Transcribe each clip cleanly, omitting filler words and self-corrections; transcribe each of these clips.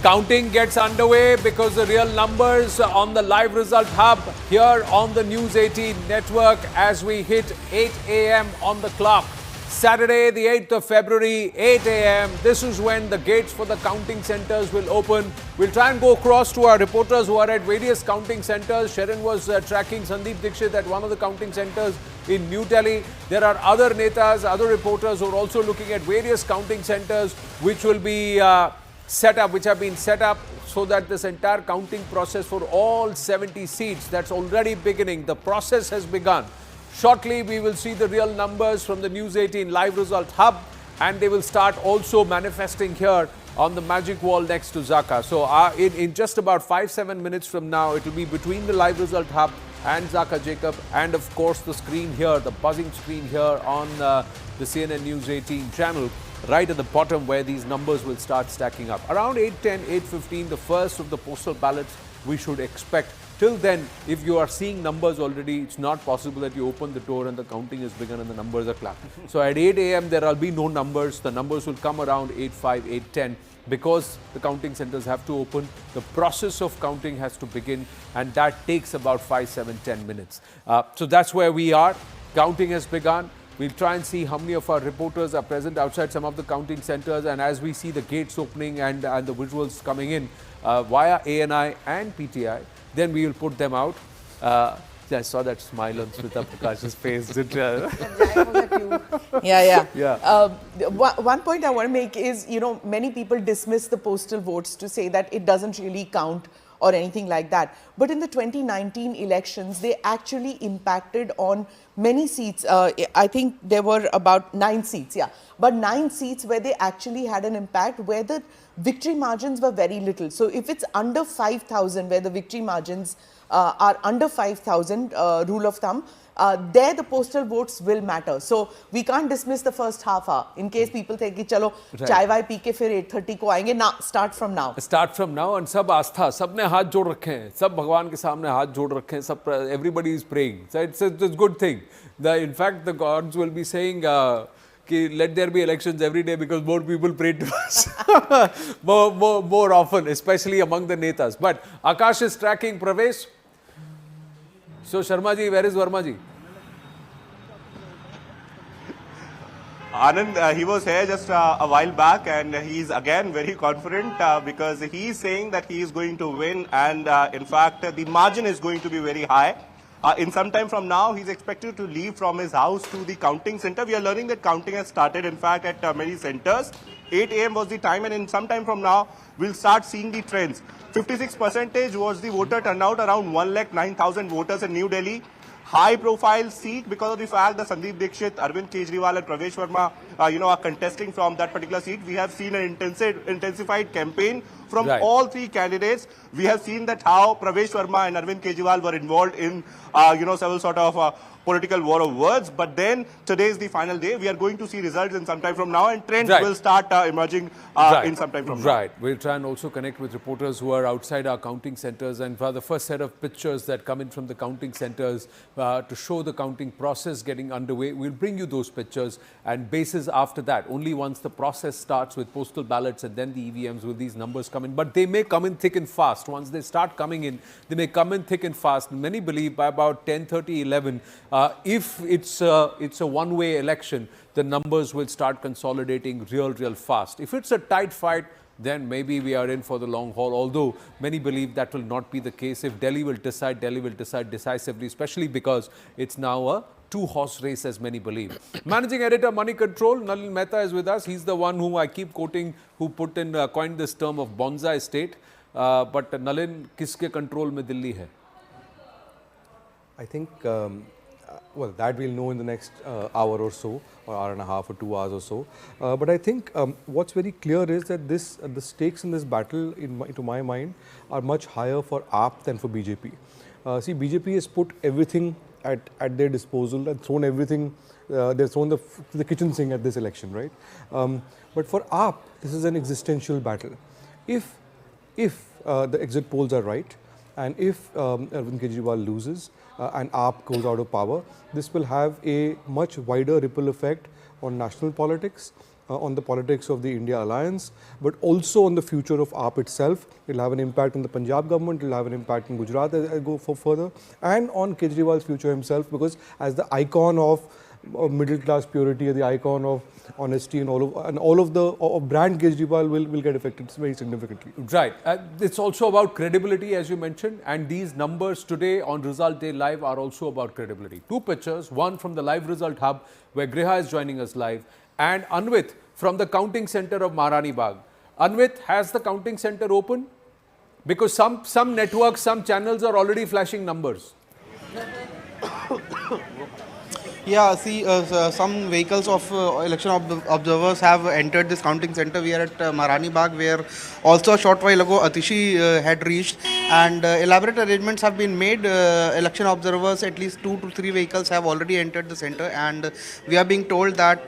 Counting gets underway because the real numbers on the live result hub here on the News 18 network as we hit 8 a.m. on the clock. Saturday, the 8th of February, 8 a.m. This is when the gates for the counting centers will open. We'll try and go across to our reporters who are at various counting centers. Sharon was tracking Sandeep Dixit at one of the counting centers in New Delhi. There are other netas, other reporters who are also looking at various counting centers which will be which have been set up so that this entire counting process for all 70 seats that's already beginning. The process has begun. Shortly, we will see the real numbers from the News 18 live result hub, and they will start also manifesting here on the magic wall next to Zaka. So in just about 5-7 minutes from now, it will be between the live result hub and Zaka Jacob, and of course the screen here, the buzzing screen here on the CNN News 18 channel, right at the bottom where these numbers will start stacking up. Around 8:10, 8:15, the first of the postal ballots we should expect. Till then, if you are seeing numbers already, it's not possible that you open the door and the counting has begun and the numbers are clapped. So at 8 a.m. there will be no numbers. The numbers will come around 8:05, 8:10 because the counting centers have to open. The process of counting has to begin, and that takes about 5, 7, 10 minutes. So that's where we are. Counting has begun. We'll try and see how many of our reporters are present outside some of the counting centers, and as we see the gates opening and the visuals coming in via ANI and PTI, then we will put them out. I saw that smile on Smita Prakash's face. One point I want to make is, many people dismiss the postal votes to say that it doesn't really count or anything like that. But in the 2019 elections, they actually impacted on many seats. I think there were about 9 seats, but 9 seats where they actually had an impact, where the victory margins were very little. So if it's under 5,000, where the victory margins are under 5,000, rule of thumb, there the postal votes will matter. So we can't dismiss the first half hour in case people think कि चलो चाय Y P के फिर 8:30 को आएंगे. ना, start from now. Start from now, and सब आस्था, सबने हाथ जोड़ रखे हैं, सब भगवान के सामने हाथ जोड़ रखे हैं, सब everybody is praying. So it's a good thing. In fact, the gods will be saying let there be elections every day because more people pray to us more often, especially among the netas. But Akash is tracking Pravesh. So Sharma ji, where is Verma ji? Anand, he was here just a while back, and he's again very confident because he's saying that he is going to win, and in fact the margin is going to be very high. In some time from now, he's expected to leave from his house to the counting center. We are learning that counting has started, in fact, at many centers. 8 a.m. was the time, and in some time from now, we'll start seeing the trends. 56% was the voter turnout, around 1,09,000 voters in New Delhi. High profile seat because of the fact that Sandeep Dixit, Arvind Kejriwal and Pravesh Verma are contesting from that particular seat. We have seen an intensified campaign from all 3 candidates. We have seen that how Pravesh Verma and Arvind Kejriwal were involved in several sort of political war of words. But then today is the final day. We are going to see results in some time from now, and trends will start emerging in some time from now. Right. We'll try and also connect with reporters who are outside our counting centers, and for the first set of pictures that come in from the counting centers to show the counting process getting underway, we'll bring you those pictures, and basis after that, only once the process starts with postal ballots and then the EVMs will these numbers come in. But they may come in thick and fast. Once they start coming in, they may come in thick and fast. Many believe by about 10:30, 11, if it's a one-way election, the numbers will start consolidating real fast. If it's a tight fight, then maybe we are in for the long haul, although many believe that will not be the case. If Delhi will decide decisively, especially because it's now a 2-horse race, as many believe. Managing Editor, Money Control, Nalin Mehta is with us. He's the one whom I keep quoting, who coined this term of bonsai state. But Nalin, kiske control mein Delhi hai? I think, well, that we'll know in the next hour or so, or hour and a half or 2 hours or so. But I think what's very clear is that the stakes in this battle, to my mind, are much higher for AAP than for BJP. See, BJP has put everything at their disposal and thrown everything, they've thrown the kitchen sink at this election, right? But for AAP, this is an existential battle. If the exit polls are right, and if Arvind Kejriwal loses and AAP goes out of power, this will have a much wider ripple effect on national politics, on the politics of the India alliance, but also on the future of AAP itself. It will have an impact on the Punjab government, it will have an impact in Gujarat as I go for further, and on Kejriwal's future himself, because as the icon of middle class purity, the icon of honesty, and all of the brand Kejriwal will get affected very significantly. Right. It's also about credibility, as you mentioned, and these numbers today on Result Day Live are also about credibility. Two pictures, one from the Live Result Hub, where Griha is joining us live, and Anvit from the counting center of Maharani Bagh. Anvit, has the counting center open? Because some networks, some channels are already flashing numbers. Yeah, see, some vehicles of election observers have entered this counting center. We are at Maharani Bagh, where also a short while ago Atishi had reached, and elaborate arrangements have been made. Election observers, at least 2 to 3 vehicles have already entered the center, and we are being told that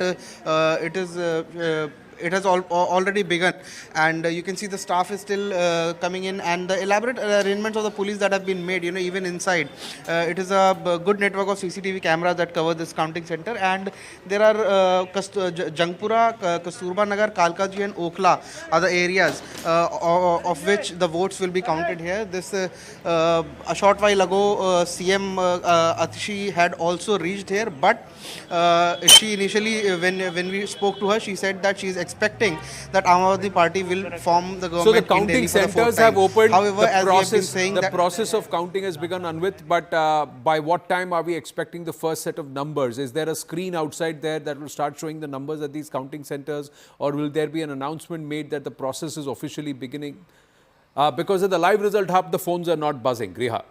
it has already begun, and you can see the staff is still coming in, and the elaborate arrangements of the police that have been made, even inside. It is a good network of CCTV cameras that cover this counting center, and there are Jangpura, Kasturba Nagar, Kalkaji and Okhla are the areas of which the votes will be counted here. This a short while ago CM Atishi had also reached here, but she initially, when we spoke to her, she said that she is expecting that Aam Aadmi Party will form the government. So the counting centers have opened. However, as we have been saying, the process of counting has begun, Anvit, but by what time are we expecting the first set of numbers? Is there a screen outside there that will start showing the numbers at these counting centers, or will there be an announcement made that the process is officially beginning? Because at the Live Result Hub, the phones are not buzzing. Griha.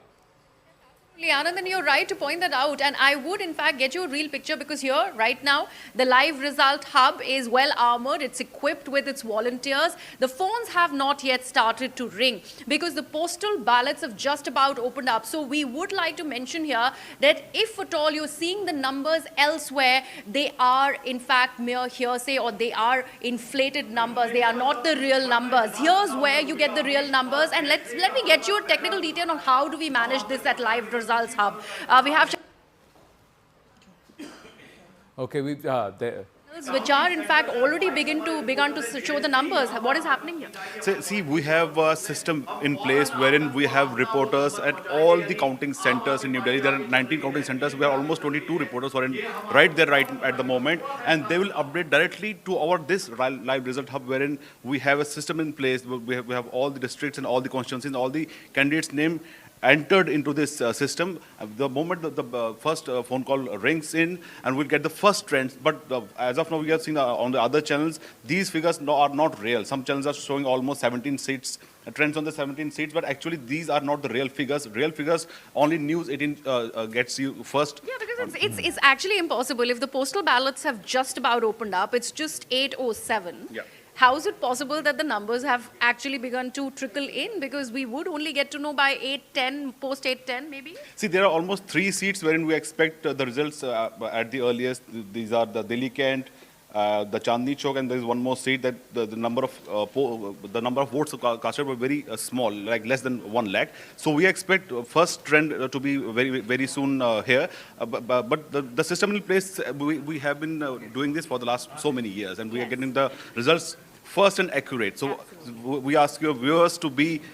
Anand, and you're right to point that out, and I would in fact get you a real picture, because here right now the Live Result Hub is well armored, it's equipped with its volunteers. The phones have not yet started to ring because the postal ballots have just about opened up. So we would like to mention here that if at all you're seeing the numbers elsewhere, they are in fact mere hearsay, or they are inflated numbers. They are not the real numbers. Here's where you get the real numbers, and let me get you a technical detail on how do we manage this at Live Results Hub. We have Okay, which are in fact already begun to show the numbers. What is happening here? See, we have a system in place wherein we have reporters at all the counting centers in New Delhi. There are 19 counting centers. We have almost 22 reporters who are right at the moment, and they will update directly to this Live Result Hub, wherein we have a system in place. We have all the districts and all the constituencies, all the candidates' name entered into this system. The moment the first phone call rings in, and we'll get the first trends. But as of now, we have seen on the other channels, these figures are not real. Some channels are showing almost 17 seats, trends on the 17 seats, but actually these are not the real figures. Real figures, only News 18 gets you first. Yeah, because it's actually impossible. If the postal ballots have just about opened up, it's just 8:07. Yeah. How is it possible that the numbers have actually begun to trickle in? Because we would only get to know by 8:10, post 8:10 maybe? See, there are almost 3 seats wherein we expect the results at the earliest. These are the Delhi Kent, the Chandni Chowk, and there is one more seat that the number of votes casted were very small, like less than 1 lakh. So we expect first trend to be very, very soon here. But the system in place, we have been doing this for the last so many years, and we are getting the results first and accurate. So we ask your viewers to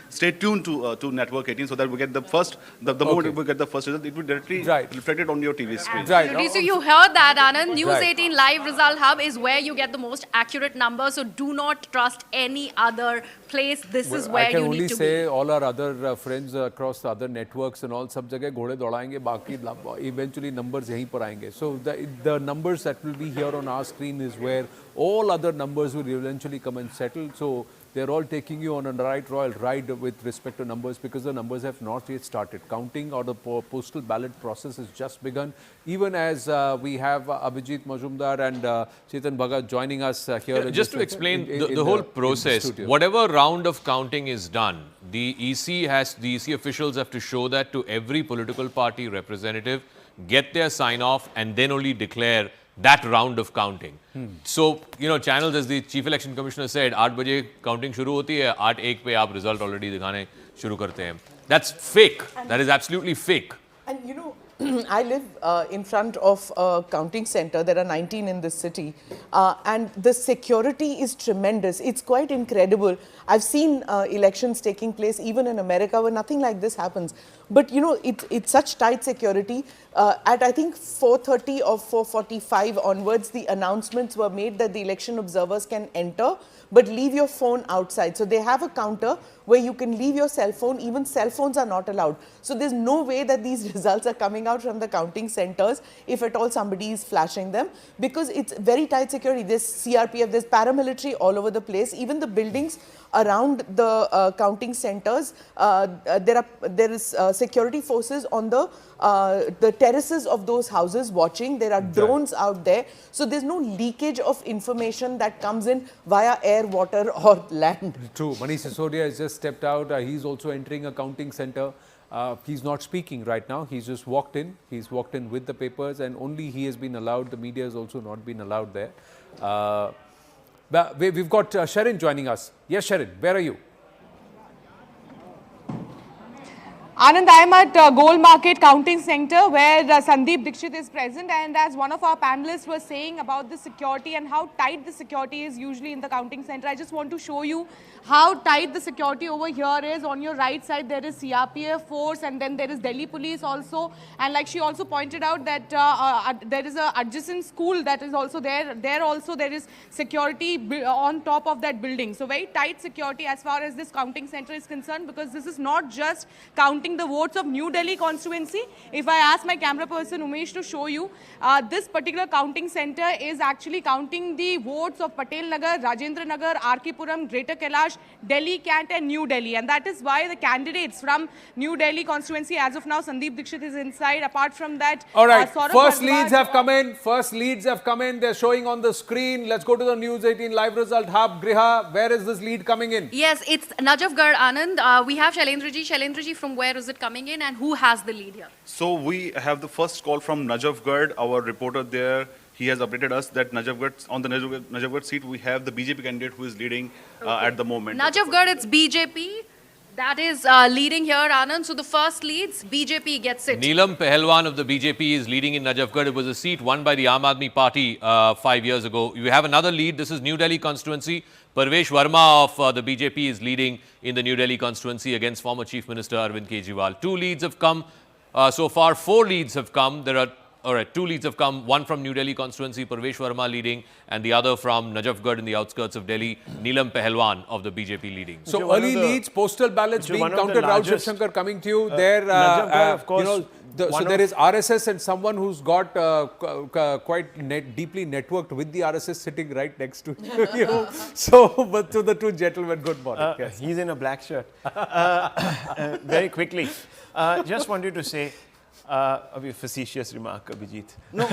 stay tuned to Network 18, so that we get the first, the moment we get the first result, it will directly reflected on your TV screen. Absolutely. So you heard that, Anand. News 18 Live Result Hub is where you get the most accurate numbers. So do not trust any other place. This is where you need to be. I can only say all our other friends across the other networks and all, सब जगह घोड़े दौड़ाएंगे, बाकी eventually numbers यहीं पर आएंगे. So the numbers that will be here on our screen is where all other numbers will eventually come and settle. So they're all taking you on a royal ride with respect to numbers, because the numbers have not yet started. Counting or the postal ballot process has just begun. Even as we have Abhijit Majumdar and Chetan Bhagat joining us here. Just to explain the whole process, whatever round of counting is done, the EC officials have to show that to every political party representative, get their sign off, and then only declare that round of counting. So, channels, as the Chief Election Commissioner said, 8 बजे counting शुरू होती है, 8:01 पे आप result already दिखाने शुरू करते हैं. That's fake. That is absolutely fake. And I live in front of a counting center. There are 19 in this city. And the security is tremendous. It's quite incredible. I've seen elections taking place even in America where nothing like this happens. But, you know, it's such tight security. At, I think, 4:30 or 4:45 onwards, the announcements were made that the election observers can enter, but leave your phone outside. So they have a counter where you can leave your cell phone. Even cell phones are not allowed. So there's no way that these results are coming out from the counting centers if at all somebody is flashing them, because it's very tight security. There's CRPF, there's paramilitary all over the place. Even the buildings around the counting centers, there is security forces on the terraces of those houses watching. There are drones out there. So there's no leakage of information that comes in via air, water or land. True. Manish Sisodia has just stepped out. He's also entering a counting center. He's not speaking right now. He's just walked in. He's walked in with the papers, and only he has been allowed. The media has also not been allowed there. We've got Sharon joining us. Yes, Sharon, where are you? Anand, I am at Gold Market Counting Center where Sandeep Dixit is present, and as one of our panelists was saying about the security and how tight the security is usually in the counting center, I just want to show you how tight the security over here is. On your right side there is CRPF force, and then there is Delhi police also, and like she also pointed out that there is a adjacent school that is also there. There also there is security on top of that building. So very tight security as far as this counting center is concerned, because this is not just counting the votes of New Delhi constituency. If I ask my camera person Umesh to show you, this particular counting center is actually counting the votes of Patel Nagar, Rajendra Nagar, RK Puram, Greater Kailash, Delhi, Cant and New Delhi. And that is why the candidates from New Delhi constituency, as of now, Sandeep Dixit is inside. Apart from that, all right, first leads have come in. First leads have come in. They're showing on the screen. Let's go to the News 18 live result hub. Griha, where is this lead coming in? Yes, it's Najafgarh, Anand. We have Shailendraji. Shailendraji, from where is it coming in, and who has the lead here? So we have the first call from Najafgarh, our reporter there. He has updated us that on the Najafgarh seat, we have the BJP candidate who is leading at the moment. Najafgarh, it's BJP that is leading here, Anand. So the first leads, BJP gets it. Neelam Pehelwan of the BJP is leading in Najafgarh. It was a seat won by the Aam Aadmi Party 5 years ago. You have another lead. This is New Delhi constituency. Parvesh Verma of the BJP is leading in the New Delhi constituency against former Chief Minister Arvind Kejriwal. 2 leads have come so far. 4 leads have come. There are, all right, 2 leads have come. One from New Delhi constituency, Parvesh Verma leading, and the other from Najafgarh in the outskirts of Delhi, Neelam Pehelwan of the BJP leading. So early leads, postal ballots being counted. Raujev Shankar coming to you. There, of course, you know, so there is RSS and someone who's got quite deeply networked with the RSS sitting right next to you. Know. So, but to the 2 gentlemen, good morning. Yes. He's in a black shirt. Very quickly, just wanted to say, a facetious remark, Abhijit. No,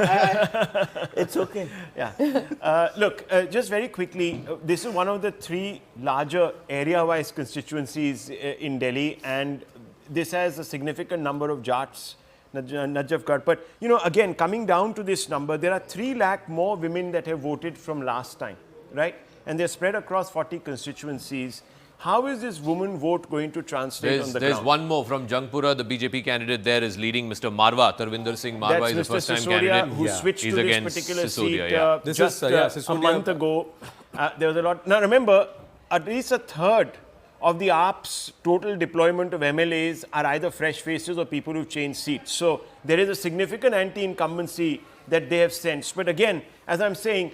it's okay. Yeah. Look, just very quickly, this is one of the 3 larger area-wise constituencies in Delhi, and this has a significant number of Jats. Najafgarh. But, you know, again, coming down to this number, there are 3 lakh more women that have voted from last time, right? And they're spread across 40 constituencies. How is this woman vote going to translate on the ground? There's one more from Jangpura. The BJP candidate there is leading Mr. Marwah. Tarvinder Singh Marwah is the first-time candidate. Who switched He's to this against particular Sisodia, seat just a month ago. There was a lot. Now, remember, at least a third of the AAP's total deployment of MLAs are either fresh faces or people who've changed seats. So there is a significant anti-incumbency that they have sensed. But again, as I'm saying,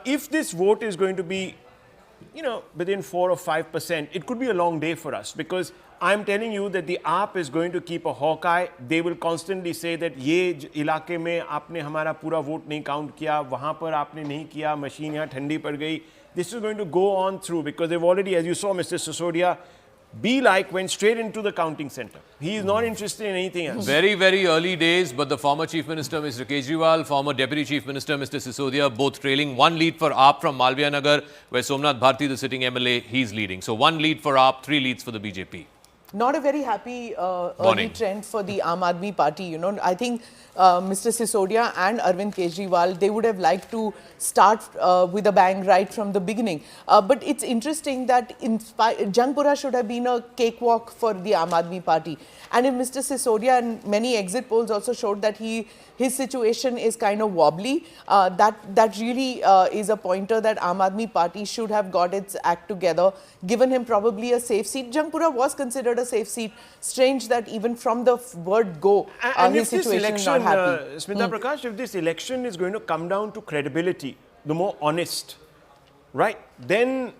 if this vote is going to be, you know, within 4 or 5%, it could be a long day for us, because I'm telling you that the AAP is going to keep a hawk eye. They will constantly say that ये इलाके में आपने हमारा पूरा vote नहीं count किया, वहाँ पर आपने नहीं किया, मशीन यहाँ ठंडी पड़ गई. This is going to go on through, because they've already, as you saw, Mr. Sisodia, went straight into the counting center. He is not interested in anything else. Very, very early days, but the former Chief Minister, Mr. Kejriwal, former Deputy Chief Minister, Mr. Sisodia, both trailing. 1 lead for AAP from Malviya Nagar, where Somnath Bharti, the sitting MLA, he's leading. So 1 lead for AAP, 3 leads for the BJP. Not a very happy early Morning. trend for the Aam Aadmi Party. You know, I think Mr. Sisodia and Arvind Kejriwal, they would have liked to start with a bang right from the beginning. But it's interesting that Jangpura should have been a cakewalk for the Aam Aadmi Party. And if Mr. Sisodia, and many exit polls also showed that his situation is kind of wobbly, that really is a pointer that Aam Aadmi Party should have got its act together, given him probably a safe seat. Jangpura was considered a safe seat. Strange that even from the word go, his situation is not happy. Smita Prakash, if this election is going to come down to credibility, the more honest, right, then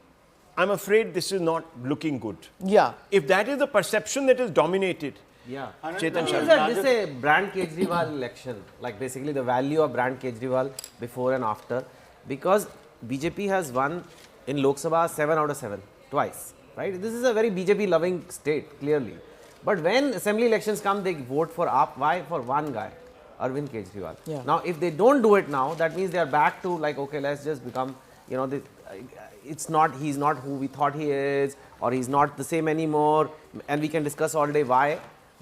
I'm afraid this is not looking good. Yeah. If that is the perception that is dominated, yeah. Chetan Sharma. This is a brand Kejriwal election, like basically the value of brand Kejriwal before and after, because BJP has won in Lok Sabha 7 out of 7, twice, right? This is a very BJP loving state, clearly. But when assembly elections come, they vote for AAP. Why? For one guy, Arvind Kejriwal. Yeah. Now, if they don't do it now, that means they are back to like, okay, let's just become, you know, he's not who we thought he is, or he's not the same anymore, and we can discuss all day why.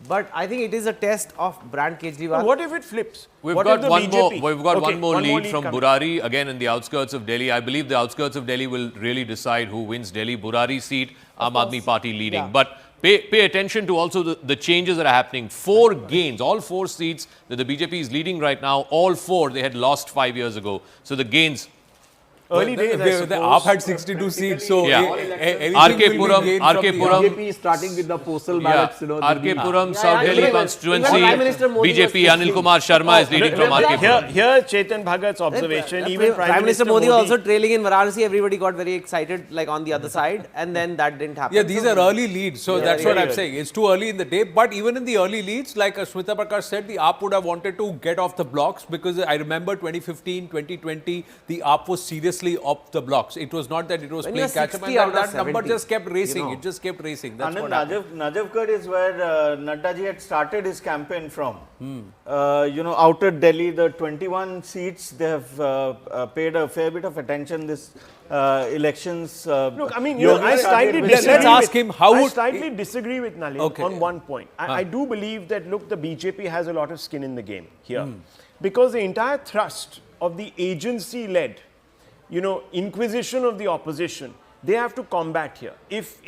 But I think it is a test of brand Kejriwal. What if it flips? We've What got if the one more. BJP? We've got Okay, one more lead from coming. Burari, again in the outskirts of Delhi. I believe the outskirts of Delhi will really decide who wins Delhi. Burari seat, Aam Aadmi Party leading. Yeah. But pay attention to also the changes that are happening. 4 gains, all 4 seats that the BJP is leading right now. All 4 they had lost 5 years ago. So the gains. Early days, I The AAP had 62 seats, so Yeah. anything will be gained from the RK-Puram. BJP is starting with the postal ballots, you know. RK-Puram, South Delhi even constituency. Prime Minister Modi was BJP, Anil Kumar Sharma is leading from RK-Puram. Here, Chetan Bhagat's observation, even Prime Minister Modi was also trailing in Varanasi. Everybody got very excited, like on the other side, and then that didn't happen. Yeah, these are early leads, so that's what I'm early. saying. It's too early in the day, but even in the early leads, like Smita Prakash said, the AAP would have wanted to get off the blocks, because I remember 2015, 2020, the AAP was seriously off the blocks. It was not that it was When playing you're catch up, 60 and out of that number 70, just kept racing. you know. It just kept racing. That's Anand, what happened. Najafgarh is where Nadda ji had started his campaign from. You know, outer Delhi, the 21 seats, they have paid a fair bit of attention this elections. Look, I mean, you know, I slightly Let's disagree. ask him how I would- slightly disagree with Nalin Okay. on one point. I do believe that, look, the BJP has a lot of skin in the game here, because the entire thrust of the agency-led, you know, inquisition of the opposition, they have to combat here. If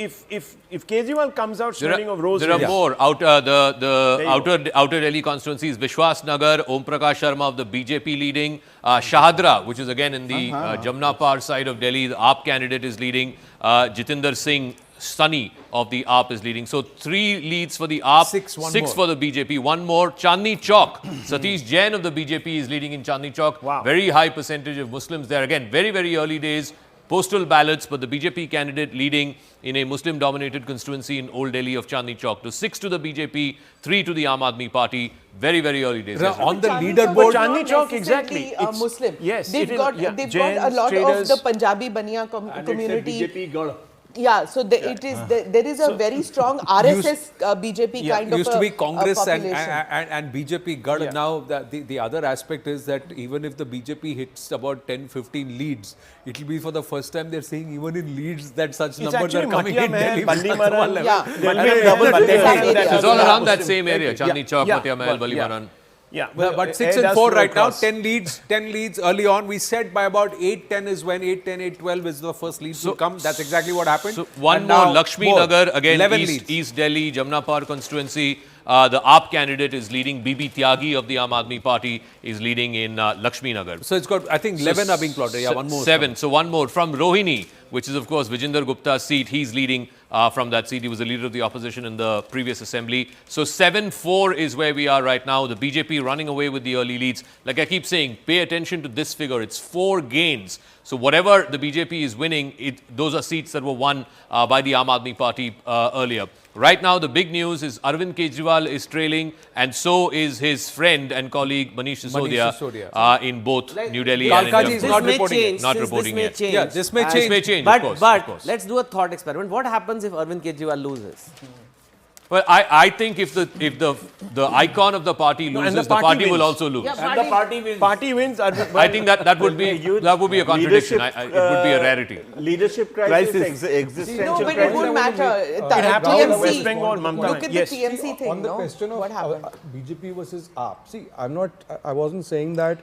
Kejriwal comes out smelling of rose, There are more. The you outer Delhi constituencies, Vishwas Nagar, Om Prakash Sharma of the BJP leading, Shahadra, which is again in the Jamna Par side of Delhi, the AAP candidate is leading, Jitinder Singh, Sunny of the AAP is leading. So 3 leads for the AAP, 6 for the BJP, 1 more. Chandni Chowk, Satish Jain of the BJP is leading in Chandni Chowk. Wow. Very high percentage of Muslims there. Again, very, very early days. Postal ballots, but the BJP candidate leading in a Muslim-dominated constituency in Old Delhi of Chandni Chowk. To 6 to the BJP, 3 to the Aam Aadmi Party. Very, very early days. Now, on the Chandni leaderboard, Chowk Chandni is Chowk, not exactly. necessarily, It's- Muslim. yes, They've it is, got yeah. they've Jains, got a lot traders. of the Punjabi Baniya community. BJP Gad. Yeah, so there is a very strong RSS BJP kind of used to be Congress population. and BJP Gad. Now the other aspect is that even if the BJP hits about 10-15 leads, it will be for the first time they're saying even in leads that such numbers are actually coming Matia in Mahal, Delhi. Bandi That's Maran. one level. Yeah. There'll be a double It's all Yeah. around that same area. Chandni Chowk, Yeah. Matia Mahal, But- Balimaran. Yeah, But 6 it and does 4 flow right now, across. 10 leads early on. We said by about 8-10 is when 8-10, 8-12 is the first leads to come. That's exactly what happened. So one And more, now Lakshmi more. Nagar, again 11 East, leads. East Delhi, Jamna Par constituency. The AAP candidate is leading. Bibi Tyagi of the Aam Aadmi Party is leading in Lakshmi Nagar. So it's got, I think 11 are being plotted. Yeah, one more. 7. So one more from Rohini, which is of course Vijinder Gupta's seat. He's leading from that seat. He was the leader of the opposition in the previous assembly. So 7-4 is where we are right now. The BJP running away with the early leads. Like I keep saying, pay attention to this figure. It's 4 gains. So whatever the BJP is winning, those are seats that were won by the Aam Aadmi Party earlier. Right now, the big news is Arvind Kejriwal is trailing, and so is his friend and colleague Manish Sisodia in both New Delhi and in Kalkaji is Jammu. not This may reporting change, yet. Not since reporting this may yet. change. Yeah, this may And- change. This may change, But, of course. but Of course. let's do a thought experiment. What happens if Arvind Kejriwal loses? Well, I think if the icon of the party loses, the party will also lose. And the party wins. Party wins. I think that would be a contradiction. It would be a rarity. Leadership crisis, existential No, but it crisis. won't matter. It happened in West Bengal, Mamta. Look at Yes. the TMC thing, On the no? question of What happened? BJP versus AAP, see, I wasn't saying that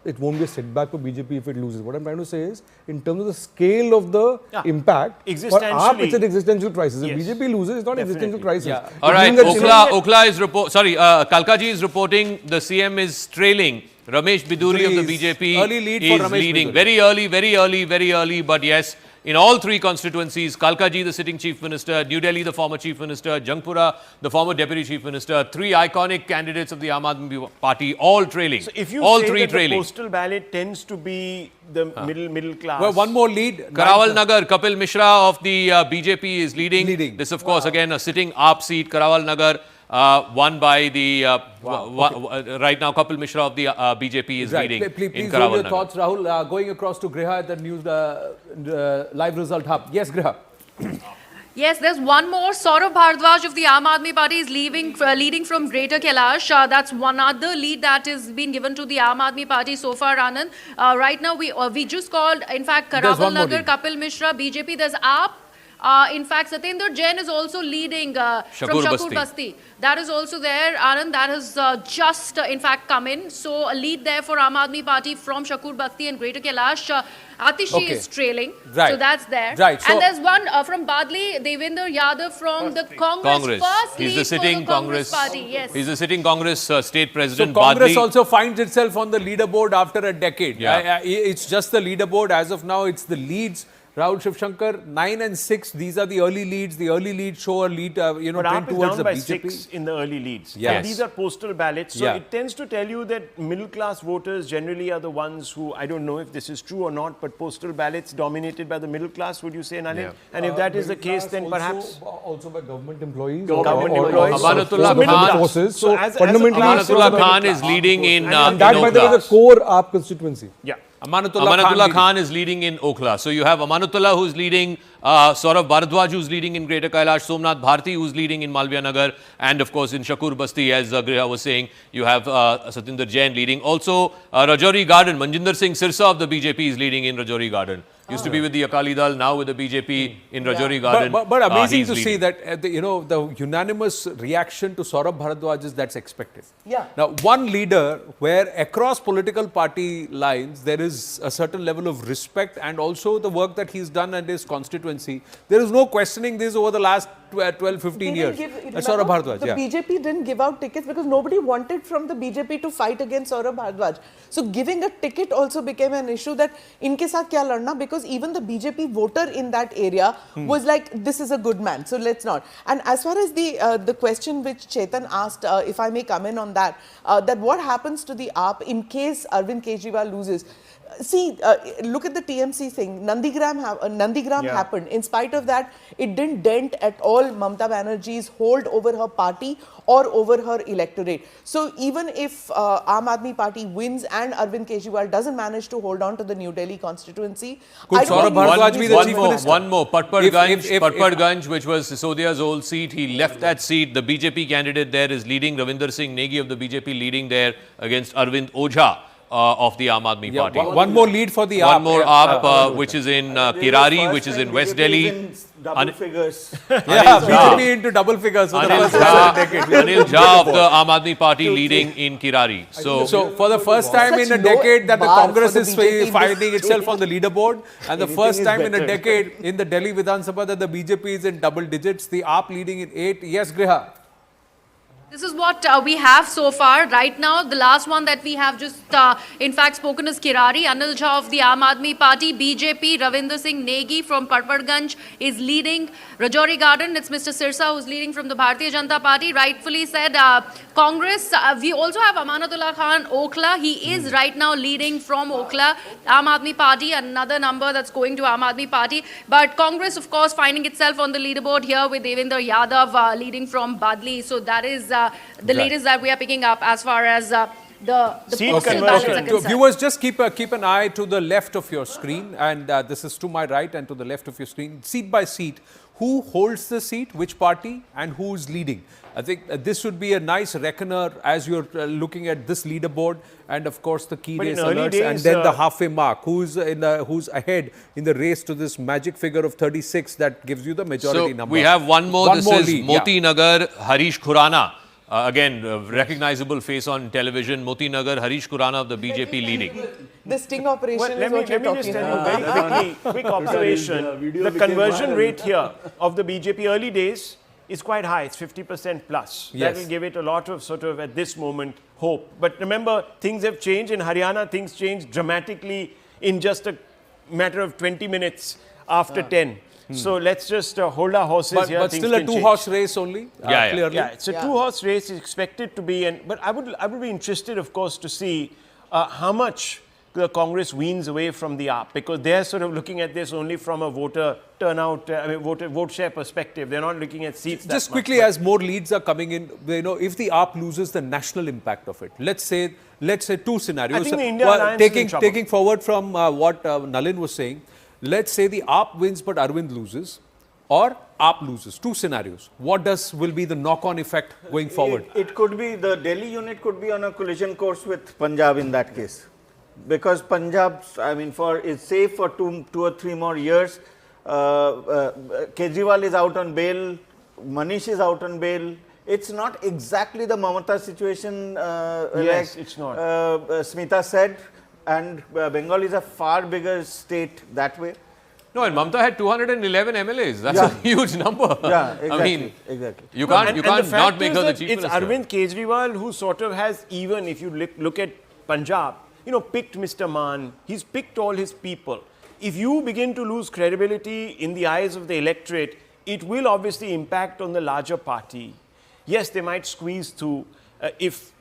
it won't be a setback for BJP if it loses. What I'm trying to say is, in terms of the scale of the impact, for AAP it's an existential crisis. If BJP loses, it's not an existential crisis. All right, Okhla is Kalkaji is reporting the CM is trailing. Ramesh Biduri of the BJP early lead for is Ramesh leading. Biduri. Very early, but yes, in all three constituencies, Kalkaji, the sitting chief minister, New Delhi, the former chief minister, Jangpura, the former deputy chief minister, three iconic candidates of the Aam Aadmi Party, all trailing. So if you all say three that trailing. the postal ballot tends to be the middle class. Well, one more lead. Karawal Nagar, Kapil Mishra of the BJP is leading. This, of course, again, a sitting AAP seat, Karawal Nagar. Won by the right now Kapil Mishra of the BJP is leading Please in hold Karawal your Nagar. thoughts, Rahul. Going across to Griha at the news live result hub. Yes, Griha. Yes, there's one more. Saurabh Bharadwaj of the Aam Aadmi Party is leading from Greater Kailash. That's one other lead that has been given to the Aam Aadmi Party so far, Anand. Right now, we just called, in fact, Karawal Nagar, Kapil Mishra, BJP. There's AAP. In fact, Satyendra Jain is also leading from Shakur Basti. That is also there, Anand. That has just, in fact, come in. So, a lead there for Aam Aadmi Party from Shakur Basti and Greater Kailash. Atishi is trailing. Right. So, that's there. Right. So, and there's one from Badli, Devinder Yadav from the Congress. First He's lead the sitting for the Congress Party. Yes. He's the sitting Congress state president. So Congress Badli. also finds itself on the leaderboard after a decade. Yeah. It's just the leaderboard as of now. It's the leads. Rahul Shivshankar, 9 and 6. These are the early leads. The early leads show a lead, But trend AAP is towards down the by BJP. 6 in the early leads. Yes. And these are postal ballots. So it tends to tell you that middle class voters generally are the ones who, I don't know if this is true or not, but postal ballots dominated by the middle class, would you say, Nalin? Yeah. And if that is the case, then perhaps... Also by government employees. Government employees. Amanatullah Khan. Forces. So as a fundamentally... Amanatullah Khan is leading in And that, by the way, is a core AAP constituency. Yeah. Amanatullah Khan is leading in Okhla. So you have Amanatullah who's leading, Saurabh Bharadwaj who's leading in Greater Kailash, Somnath Bharti who's leading in Malviya Nagar, and of course in Shakur Basti, as Griha was saying, you have Satyendra Jain leading. Also Rajouri Garden, Manjinder Singh Sirsa of the BJP is leading in Rajouri Garden. Used to be with the Akali Dal, now with the BJP in Rajouri Garden. But amazing to he's see leading. that, the unanimous reaction to Saurabh Bharadwaj is that's expected. Yeah. Now, one leader where across political party lines, there is a certain level of respect and also the work that he's done and his constituency. There is no questioning this over the last 12, 15 years. That's Saurabh Bharadwaj. The BJP didn't give out tickets because nobody wanted from the BJP to fight against Saurabh Bharadwaj. So giving a ticket also became an issue that inke saath kya ladna, because even the BJP voter in that area was like, this is a good man, so let's not. And as far as the question which Chetan asked, if I may come in on that, that what happens to the AAP in case Arvind Kejriwal loses? See, look at the TMC thing. Nandigram happened. In spite of that, it didn't dent at all Mamata Banerjee's hold over her party or over her electorate. So even if Aam Aadmi Party wins and Arvind Kejriwal doesn't manage to hold on to the New Delhi constituency, could Saurabh Bharadwaj be the chief minister? One more. Patparganj, which was Sisodia's old seat, he left that seat. The BJP candidate there is leading, Ravinder Singh Negi of the BJP leading there against Arvind Ojha of the Aam Aadmi Party. One more lead for the AAP. One more AAP, which is in Kirari, which is in West Delhi. Double figures. BJP into double figures for the first decade. Anil Jha of the Aam Aadmi Party leading in Kirari. So for the first time in a decade that the Congress is finding itself on the leaderboard, and the first time in a decade in the Delhi Vidhan Sabha that the BJP is in double digits, the AAP leading in 8. Yes, Griha. This is what we have so far. Right now, the last one that we have just, in fact, spoken is Kirari. Anil Jha of the Aam Aadmi Party, BJP, Ravinder Singh Negi from Patparganj is leading. Rajouri Garden, it's Mr. Sirsa who's leading from the Bharatiya Janata Party. Rightfully said, Congress, we also have Amanatullah Khan, Okhla. He is right now leading from Okhla. Aam Aadmi Party, another number that's going to Aam Aadmi Party. But Congress, of course, finding itself on the leaderboard here with Devinder Yadav leading from Badli. So that is the latest that we are picking up as far as the postal ballots are concerned. Viewers, just keep an eye to the left of your screen, and this is to my right and to the left of your screen, seat by seat. who holds the seat, which party, and who is leading. I think this would be a nice reckoner as you're looking at this leaderboard, and of course the key race alerts, days, and then the halfway mark. Who's ahead in the race to this magic figure of 36 that gives you the majority number. We have one more. This is lead, Moti Nagar, Harish Khurana. Again, recognizable face on television. Moti Nagar, Harish Khurana of the BJP leading. The sting operation Well, is let what me you're just talking tell about. you very quickly, quick observation. The conversion rate here of the BJP early days is quite high. It's 50% plus. That Yes. will give it a lot of sort of, at this moment, hope. But remember, things have changed. In Haryana, things changed dramatically in just a matter of 20 minutes after 10. So let's just hold our horses here. But Things still a can change. two-horse race only, clearly. Yeah, it's a two-horse race. It's expected to be, but I would be interested, of course, to see how much the Congress weans away from the AAP, because they're sort of looking at this only from a voter turnout, vote share perspective. They're not looking at seats. Just quickly, as more leads are coming in, if the AAP loses, the national impact of it. Let's say two scenarios. I think the India Alliance is in trouble. Taking forward from what Nalin was saying, let's say the AAP wins but Arvind loses, or AAP loses. Two scenarios. What will be the knock-on effect going forward? It could be, the Delhi unit could be on a collision course with Punjab in that case. Because Punjab, is safe for two or three more years. Kejriwal is out on bail. Manish is out on bail. It's not exactly the Mamata situation, yes, it's not. Smita said, and Bengal is a far bigger state that way. No, and Mamata had 211 MLAs. That's a huge number. Yeah, exactly. I mean, exactly. you can't the fact not make is her the that chief it's minister. Arvind Kejriwal who sort of has, even if you look at Punjab, picked Mr. Maan. He's picked all his people. If you begin to lose credibility in the eyes of the electorate, it will obviously impact on the larger party. Yes, they might squeeze through if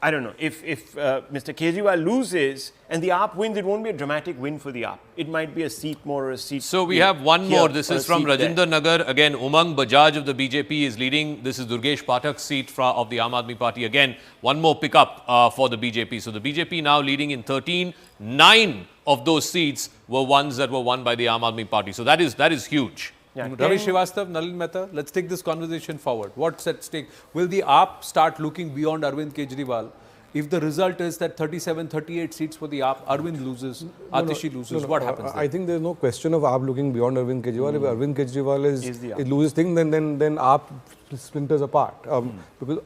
Mr. Kejriwal loses and the AAP wins, it won't be a dramatic win for the AAP. It might be a seat more or a seat. So we have one more. This is from Rajinder Nagar. Again, Umang Bajaj of the BJP is leading. This is Durgesh Pathak's seat of the Aam Aadmi Party. Again, one more pickup for the BJP. So the BJP now leading in 13. 9 of those seats were ones that were won by the Aam Aadmi Party. So that is huge. Yeah. Ravi Srivastav, Nalin Mehta, let's take this conversation forward. What's at stake? Will the AAP start looking beyond Arvind Kejriwal? If the result is that 37, 38 seats for the AAP, Arvind loses, Atishi loses, what happens then? I think there's no question of AAP looking beyond Arvind Kejriwal. If Arvind Kejriwal loses thing, then AAP splinters apart. Because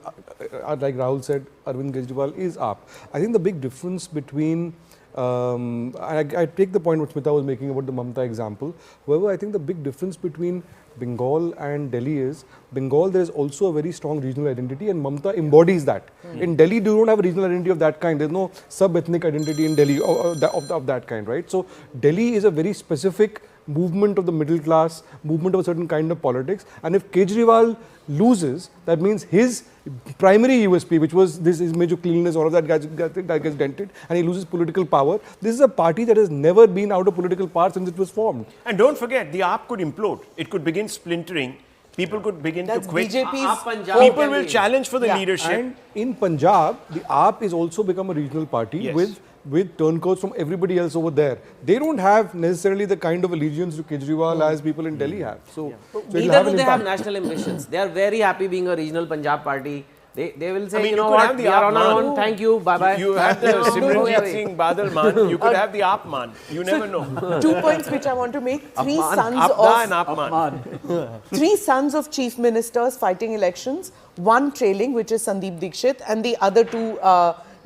like Rahul said, Arvind Kejriwal is AAP. I think the big difference between I take the point which Smita was making about the Mamata example. However, I think the big difference between Bengal and Delhi is, Bengal there is also a very strong regional identity and Mamata embodies that. In Delhi, you don't have a regional identity of that kind. There's no sub-ethnic identity in Delhi of that kind, right? So, Delhi is a very specific movement of the middle class, movement of a certain kind of politics. And if Kejriwal loses, that means his primary USP, which was this image of cleanliness, all of that gets dented, and he loses political power. This is a party that has never been out of political power since it was formed. And don't forget, the AAP could implode. It could begin splintering. People could begin to quit. People will challenge for the leadership. And in Punjab, the AAP is also become a regional party with turncoats from everybody else over there. They don't have necessarily the kind of allegiance to Kejriwal as people in Delhi have. So neither do they have national ambitions. They are very happy being a regional Punjab party. They will say, you know could what, have the we are on AAP our man. own, thank you, bye-bye. You have the Simranjit Singh Badal man, you could have the AAP man. You never know. 2 points which I want to make. Three sons of chief ministers fighting elections, one trailing, which is Sandeep Dikshit, and the other two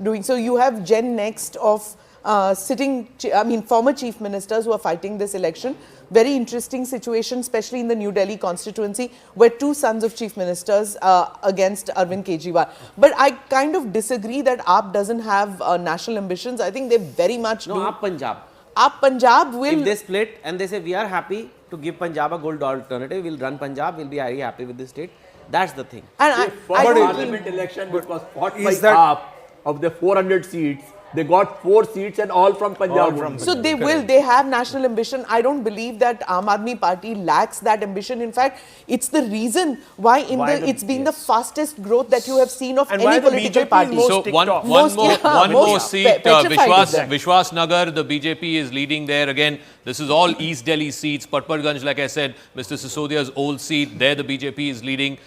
doing. So you have Gen Next of former chief ministers who are fighting this election. Very interesting situation, especially in the New Delhi constituency, where two sons of chief ministers against Arvind Kejriwal. But I kind of disagree that AAP doesn't have national ambitions. I think they very much do. AAP Punjab. AAP Punjab will... If they split and they say, we are happy to give Punjab a gold alternative, we'll run Punjab, we'll be very happy with the state. That's the thing. And parliament election which was fought by AAP, of the 400 seats, They got 4 seats and all from Punjab. So they will. They have national ambition. I don't believe that Aam Aadmi Party lacks that ambition. In fact, it's the reason why it's been the fastest growth that you have seen of And any why the political BJP party. is So one more seat, Vishwas Nagar, the BJP is leading there. Again, this is all East Delhi seats. Patparganj, like I said, Mr. Sisodia's old seat, there the BJP is leading.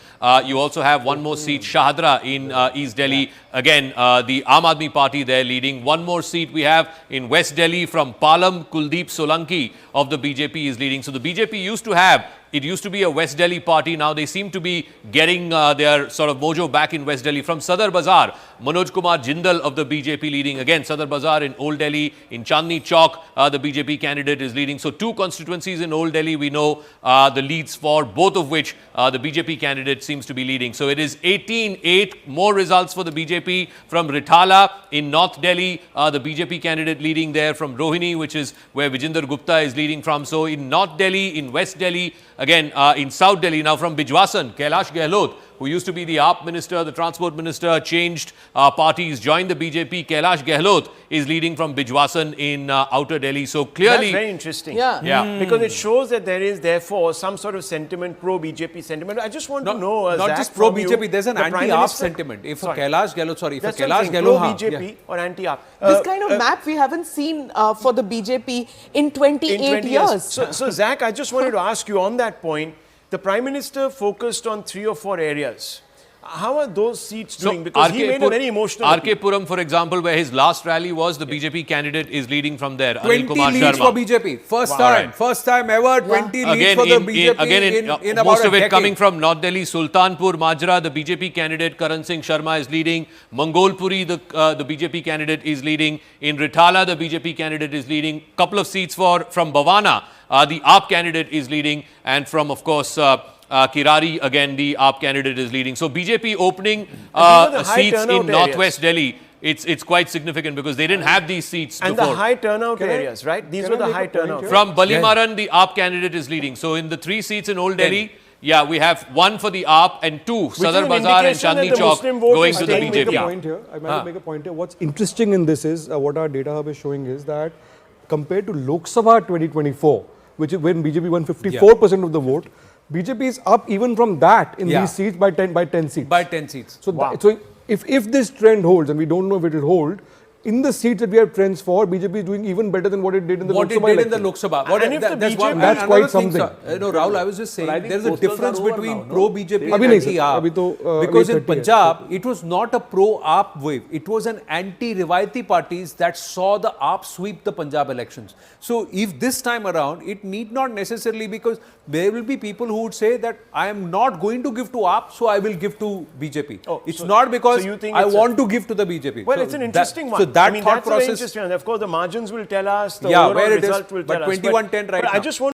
You also have one more seat, Shahadra in East Delhi. Again, the Aam Aadmi Party there leading. One more seat we have in West Delhi from Palam, Kuldeep Solanki of the BJP is leading. So the BJP it used to be a West Delhi party. Now they seem to be getting their sort of mojo back in West Delhi. From Sadar Bazaar, Manoj Kumar Jindal of the BJP leading. Again, Sadar Bazaar in Old Delhi. In Chandni Chowk, the BJP candidate is leading. So 2 constituencies in Old Delhi we know the leads for, both of which the BJP candidate seems to be leading. So it is 18-8. More results for the BJP from Rithala in North Delhi. The BJP candidate leading there from Rohini, which is where Vijinder Gupta is leading from. So in North Delhi, in West Delhi, again, in South Delhi, now from Bijwasan, Kailash Gehlot, who used to be the AAP minister, the transport minister, changed parties, joined the BJP. Kailash Gehlot is leading from Bijwasan in Outer Delhi. So clearly... That's very interesting. Yeah. Because it shows that there is, therefore, some sort of sentiment, pro-BJP sentiment. I just want to know, not Zach, just from pro-BJP, you, there's an the Prime anti-AAP Minister- sentiment. If Sorry. Kailash Gehlot, That's pro-BJP or anti-AAP. This kind of map we haven't seen for the BJP in 28 in 20 years. So, Zach, I just wanted to ask you on that point, the Prime Minister focused on 3 or 4 areas. How are those seats doing? Because he made a very emotional... RK Puram, for example, where his last rally was, the BJP candidate is leading from there. 20 Anil Kumar leads Sharma. for BJP. First time ever, 20 leads for the BJP in about most a of it decade. coming from North Delhi. Sultanpur, Majra, the BJP candidate Karan Singh Sharma is leading. Mangolpuri, the BJP candidate is leading. In Rithala, the BJP candidate is leading. Couple of seats from Bhavana, the AAP candidate is leading. And from, of course... Kirari, again, the AAP candidate is leading. So BJP opening seats in Northwest Delhi, it's quite significant because they didn't have these seats and before. the high turnout areas, right? These were the high turnout. From Balimaran, the AAP candidate is leading. So in the 3 seats in Old Delhi, yeah, we have 1 for the AAP and 2, Sadar Bazaar and Chandni Chowk, going to the BJP. I might make a point here. What's interesting in this is, what our data hub is showing is that compared to Lok Sabha 2024, which is when BJP won 54% of the vote, BJP is up even from that in these seats by 10 seats. By 10 seats. So, so if this trend holds, and we don't know if it will hold, in the seats that we have trends for, BJP is doing even better than what it did in the Lok Sabha election. in the Lok Sabha. That's quite something. No, Rahul, I was just saying, there's a difference between pro-BJP and Abhi anti-AAP. Because in Punjab, it was not a pro-AAP wave. It was an anti-Rivaiti parties that saw the AAP sweep the Punjab elections. So if this time around, it need not necessarily, because there will be people who would say that I am not going to give to AAP, so I will give to BJP. It's not because I want to give to the BJP. Well, it's an interesting one. So that I mean, thought that's process... Interesting. And of course, the margins will tell us, the yeah, overall where it result is, will tell but us. 21-10 right now. I just want